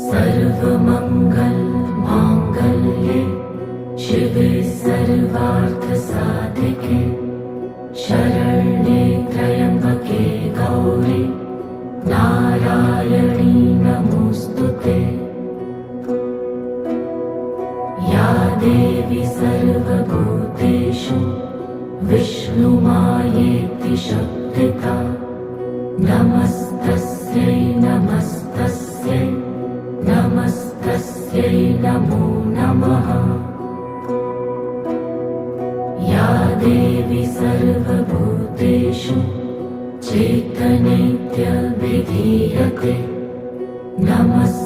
सर्वमंगल मांगल्ये शिवे सर्वार्थसाधिके शरण्ये त्र्यंबके गौरी नारायणी नमोस्तुते। या देवी सर्वभूतेषु विष्णुमायेति शक्तिता नमस्तस्यै नमस्तस्यै नमस्तस्यै नमो नमः। या देवी सर्वभूतेषु चैतन्येत्यभिधीयते नमस्तस्यै